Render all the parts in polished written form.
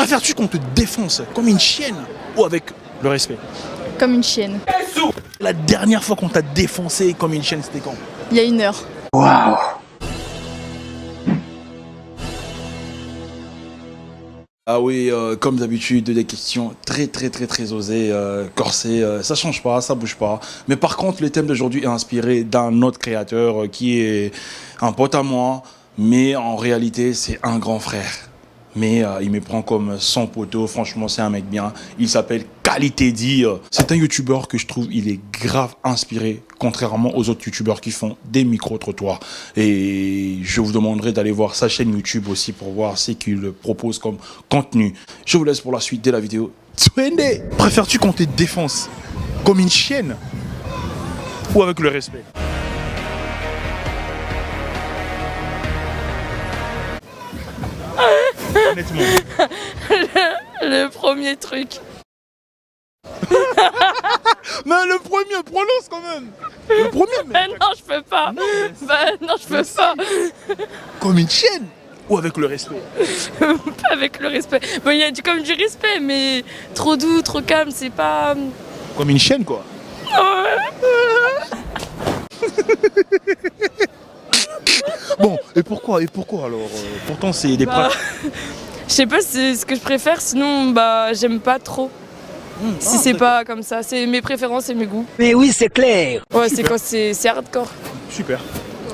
Préfères-tu qu'on te défonce comme une chienne ou avec le respect? Comme une chienne. La dernière fois qu'on t'a défoncé comme une chienne, c'était quand? Il y a 1 heure. Waouh. Ah oui, comme d'habitude, des questions très osées, corsées, ça change pas, ça bouge pas. Mais par contre, le thème d'aujourd'hui est inspiré d'un autre créateur qui est un pote à moi, mais en réalité, c'est un grand frère. Mais il me prend comme son poteau, franchement, c'est un mec bien. Il s'appelle Qualité Dit. C'est un youtubeur que je trouve, il est grave inspiré, contrairement aux autres youtubeurs qui font des micro-trottoirs. Et je vous demanderai d'aller voir sa chaîne YouTube aussi pour voir ce qu'il propose comme contenu. Je vous laisse pour la suite de la vidéo. Twende! Préfères-tu qu'on te défonce comme une chienne ou avec le respect? Honnêtement. Le premier truc. Mais le premier, prononce quand même. Le premier, mais... non, je peux pas. Non, je peux pas. Comme une chienne ou avec le respect? Pas avec le respect. Bon, il y a comme du respect, mais trop doux, trop calme, c'est pas... Comme une chienne, quoi. Bon, et pourquoi alors pourtant, c'est des pratiques. Je sais pas, c'est ce que je préfère, sinon, j'aime pas trop. Si c'est pas comme ça, c'est mes préférences et mes goûts. Mais oui, c'est clair. Ouais, c'est quand c'est hardcore. Super.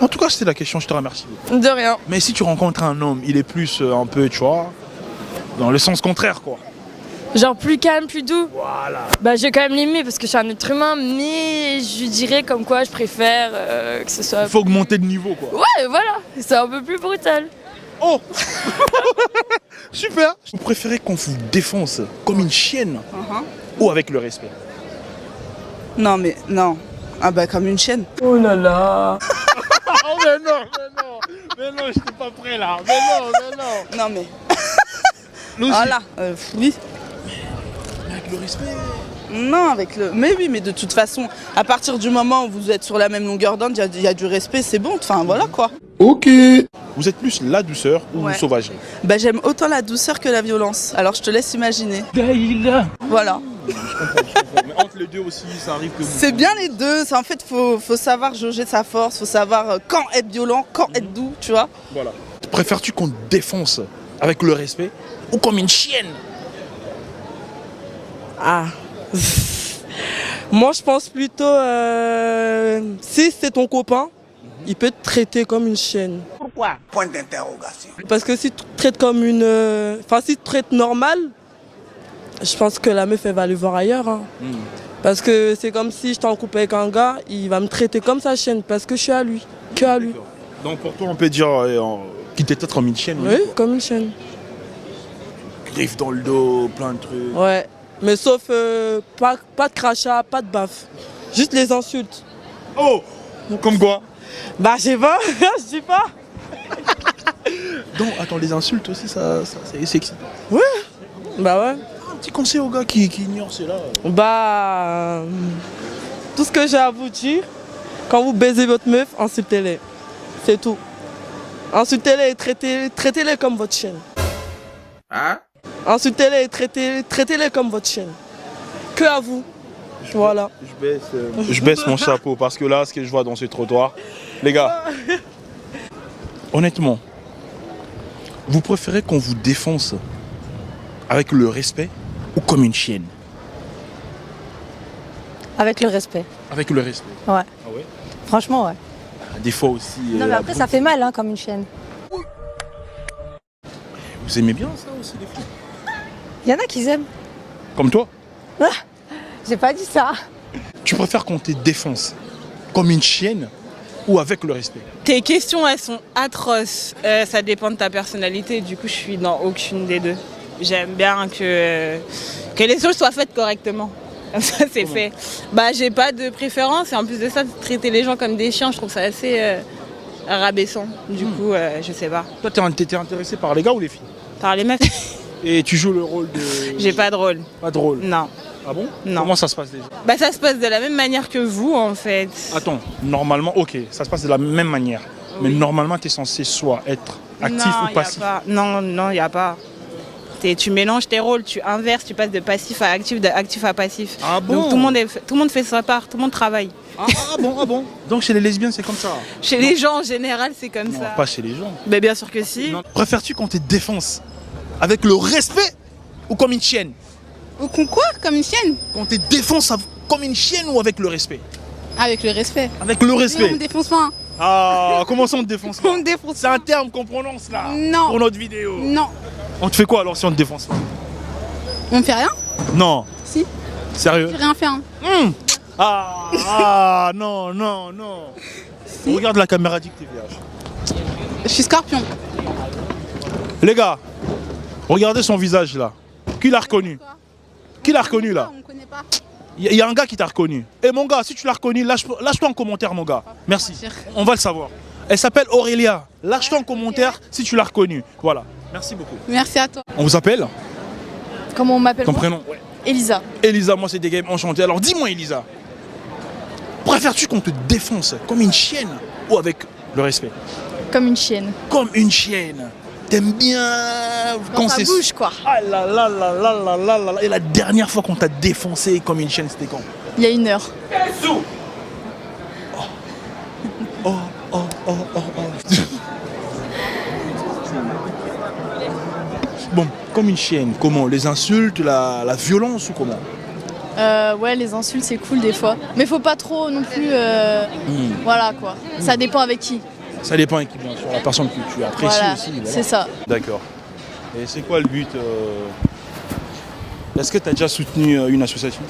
En tout cas, c'était la question, je te remercie. De rien. Mais si tu rencontres un homme, il est plus un peu, tu vois, dans le sens contraire, quoi. Genre plus calme, plus doux. Voilà. Je vais quand même l'aimer parce que je suis un être humain, mais je dirais comme quoi je préfère que ce soit... Il faut augmenter de niveau, quoi. Ouais, voilà, c'est un peu plus brutal. Oh. Super. Vous préférez qu'on vous défonce comme une chienne ou avec le respect? Non, mais non. Ah bah comme une chienne. Oh là là. Oh mais non, j'étais pas prêt là. Mais non. Non mais. Nous aussi. Voilà. Oui. Avec le respect. Non, avec le. Mais oui, mais de toute façon, à partir du moment où vous êtes sur la même longueur d'onde, il y a du respect, c'est bon. Enfin voilà quoi. Ok. Vous êtes plus la douceur ou Ouais. sauvagerie? Bah j'aime autant la douceur que la violence. Alors je te laisse imaginer. Voilà. Je comprends. Mais entre les deux aussi, ça arrive que vous... C'est bien les deux. En fait, faut savoir jauger sa force, faut savoir quand être violent, quand être doux, tu vois. Voilà. Préfères-tu qu'on te défonce avec le respect ou comme une chienne? Ah. Moi, je pense plutôt, si c'est ton copain, il peut te traiter comme une chienne. Pourquoi? Point d'interrogation. Parce que si tu te traites comme une... Enfin, si tu te traites normal, je pense que la meuf, elle va aller voir ailleurs. Hein. Parce que c'est comme si je t'en coupe avec un gars, il va me traiter comme sa chienne parce que je suis à lui, que à lui. Donc pour toi, on peut dire qu'il t'est peut-être comme une chienne. Oui, comme une chienne. Griffe dans le dos, plein de trucs. Ouais. Mais sauf pas de crachat, pas de baffe. Juste les insultes. Oh. Comme quoi? Bah, je sais pas, je sais pas. Donc, attends, les insultes aussi, ça c'est sexy. Ouais. Bah ouais. Un petit conseil aux gars qui ignorent cela. Bah, tout ce que j'ai à vous dire, quand vous baisez votre meuf, insultez-les. C'est tout. Insultez-les et traitez-les comme votre chienne. Hein? Insultez-les et traitez-les comme votre chienne. Que à vous. Voilà. Je baisse mon chapeau parce que là, ce que je vois dans ce trottoir, les gars, honnêtement, vous préférez qu'on vous défonce avec le respect ou comme une chienne? Avec le respect. Avec le respect. Ouais. Ah ouais? Franchement, ouais. Des fois aussi. Non, mais après, ça fait mal, hein, comme une chienne. Vous aimez bien ça aussi, les filles? Il y en a qui aiment. Comme toi? J'ai pas dit ça. Tu préfères qu'on te défonce comme une chienne ou avec le respect? Tes questions, elles sont atroces. Ça dépend de ta personnalité. Du coup, je suis dans aucune des deux. J'aime bien que les choses soient faites correctement. Comme ça, c'est fait. J'ai pas de préférence. Et en plus de ça, traiter les gens comme des chiens, je trouve ça assez rabaissant. Du coup, je sais pas. Toi, t'es intéressé par les gars ou les filles? Par les mecs. Et tu joues le rôle de... J'ai pas de rôle. Pas de rôle? Non. Ah bon? Non. Comment ça se passe déjà? Ça se passe de la même manière que vous, en fait. Attends, normalement, ok, ça se passe de la même manière. Oui. Mais normalement, tu es censé soit être actif non, ou passif. Non, il n'y a pas. Tu mélanges tes rôles, tu inverses, tu passes de passif à actif, d'actif à passif. Ah bon? Donc tout le monde fait sa part, tout le monde travaille. Ah bon. Donc chez les lesbiennes, c'est comme ça? Chez les gens en général, c'est comme Non, ça. pas chez les gens. Mais bien sûr que si. Non. Préfères-tu qu'on te défonce avec le respect ou comme une chienne? Ou qu'on quoi? Comme une chienne? Qu'on te défonce comme une chienne ou avec le respect? Avec le respect. Avec le Mais on respect. me défonce pas. Hein. Ah, comment ça on te défonce pas? On me défonce C'est un terme qu'on prononce là. Non. Pour notre vidéo. Non. On te fait quoi alors si on te défonce pas? On me fait rien? Non. Si. Sérieux? J'ai rien fait. Hein. Non. Regarde la caméra, dit que t'es vierge. Je suis scorpion. Les gars, regardez son visage là. Qui l'a reconnu? Qui l'a reconnu là? On me connaît pas. Il y a un gars qui t'a reconnu. Et mon gars, si tu l'as reconnu, lâche-toi en commentaire, mon gars. Merci. On va le savoir. Elle s'appelle Aurélia. Lâche-toi en commentaire si tu l'as reconnu. Voilà. Merci beaucoup. Merci à toi. On vous appelle? Comment on m'appelle? Ton prénom? Ouais. Elisa. Elisa, moi c'est des games enchantés. Alors dis-moi, Elisa, préfères-tu qu'on te défonce comme une chienne ou avec le respect? Comme une chienne. Comme une chienne. T'aimes bien Dans sa bouche, quoi. Ah là là là là là là là là. Et la dernière fois qu'on t'a défoncé comme une chienne, c'était quand? Il y a 1 heure. Oh. Bon, comme une chienne, comment? Les insultes, la violence ou comment? Ouais, les insultes, c'est cool des fois. Mais faut pas trop non plus. Voilà, quoi. Ça dépend avec qui. Ça dépend avec qui, bien sûr, la personne que tu apprécies Voilà, aussi. Voilà. c'est ça. D'accord. Et c'est quoi le but Est-ce que tu as déjà soutenu une association?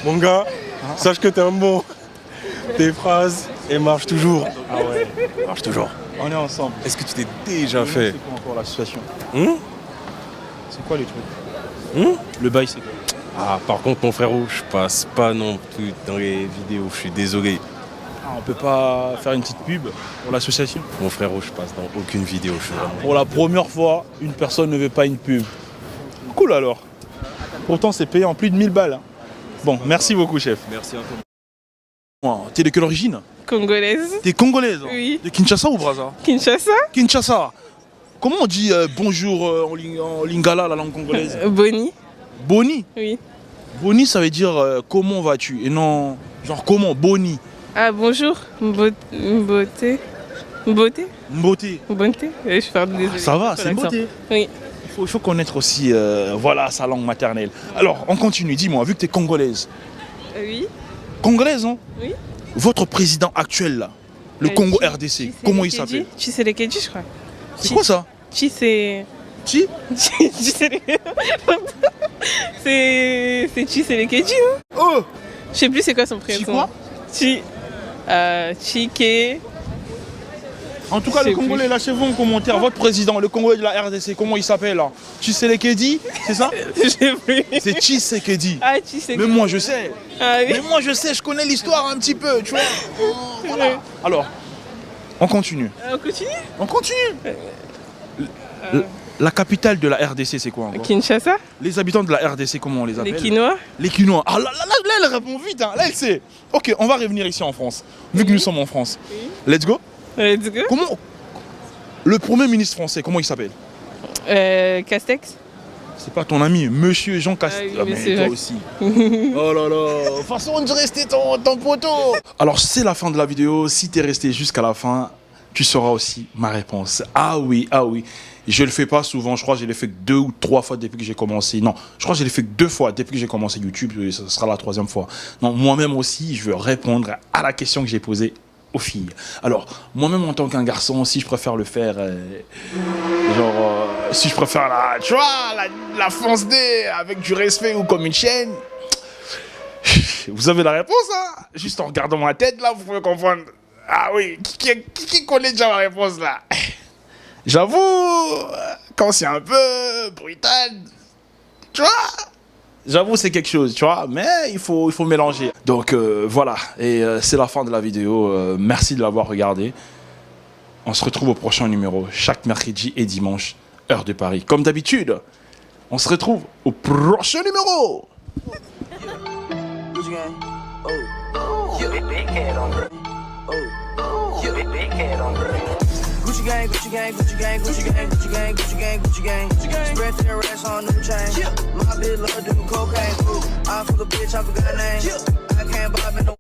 Mon gars, sache que t'es un bon. Tes phrases, elles marchent toujours. Ah ouais, Marchent toujours. on est ensemble. Est-ce que tu t'es déjà fait? C'est quoi encore l'association? C'est quoi les trucs? Le bail, c'est quoi? Ah, par contre, mon frérot, je passe pas non plus dans les vidéos, je suis désolé. Ah, on peut pas faire une petite pub pour l'association? Mon frérot, je passe dans aucune vidéo, je suis vraiment... Pour la première fois, une personne ne veut pas une pub. Cool alors. Pourtant, c'est payé en plus de 1000 balles. Hein. Bon, merci beaucoup, chef. Merci à toi. T'es de quelle origine? Congolaise. T'es congolaise? Oui. De Kinshasa ou Brazza? Kinshasa. Kinshasa. Comment on dit bonjour en lingala, la langue congolaise? Boni. Boni. Oui. Boni, ça veut dire comment vas-tu? Et non, genre comment? Boni. Ah bonjour. Beauté. Beauté. Beauté. Bonté. Je suis désolée. Ça va, pour c'est une l'accent. beauté. Oui. Il faut connaître aussi voilà, sa langue maternelle. Alors, on continue. Dis-moi, vu que tu es congolaise. Oui. Congolaise, non? Oui. Votre président actuel, là, le Congo RDC, comment il s'appelle? Tshisekedi, je crois. C'est quoi ça? C'est Tshisekedi, non? Oh! Je sais plus c'est quoi son prénom. quoi? Chike. En tout cas, Je le sais Congolais, plus. lâchez-vous en commentaire. Votre président, le Congolais de la RDC, comment il s'appelle là? Tshisekedi, c'est ça? Je sais plus. C'est Tshisekedi. Ah, Tshisekedi. Mais moi, je sais. Ah oui. Mais moi, je sais, je connais l'histoire un petit peu, tu vois. Voilà. Alors, on continue. On continue. On continue. La capitale de la RDC, c'est quoi encore? Kinshasa. Les habitants de la RDC, comment on les appelle? Les Quinois. Les Quinois. Ah là, elle répond vite, hein. Là, elle sait. Ok, on va revenir ici en France, vu que nous sommes en France. Let's go. Let's go. Comment le premier ministre français, comment il s'appelle? Castex. C'est pas ton ami, monsieur Jean Castex. Ah oui, mais monsieur toi Jacques. aussi. Oh là là. De toute façon, on dirait rester ton poteau. Alors, c'est la fin de la vidéo. Si t'es resté jusqu'à la fin, tu sauras aussi ma réponse. Ah oui, ah oui. Je le fais pas souvent, je crois que je l'ai fait que 2 ou 3 fois depuis que j'ai commencé. Non, je crois que je l'ai fait que 2 fois depuis que j'ai commencé YouTube, et ce sera la 3e fois. Non, moi-même aussi, je veux répondre à la question que j'ai posée aux filles. Alors, moi-même en tant qu'un garçon, si je préfère le faire, si je préfère tu vois, la fonce dé avec du respect ou comme une chienne, vous avez la réponse, hein? Juste en regardant ma tête, là, vous pouvez comprendre. Ah oui, qui connaît déjà la réponse, là? J'avoue, quand c'est un peu brutal, tu vois, j'avoue c'est quelque chose, tu vois, mais il faut mélanger. Donc voilà, et c'est la fin de la vidéo. Merci de l'avoir regardé. On se retrouve au prochain numéro, chaque mercredi et dimanche, heure de Paris. Comme d'habitude, on se retrouve au prochain numéro. Gucci gang, Gucci gang, Gucci gang, Gucci gang, Gucci gang, Gucci gang, Gucci gang, Gucci gang. Spread their racks on new chain. My bitch love doing cocaine. I fuck a bitch, I forgot her name. I can't bob in the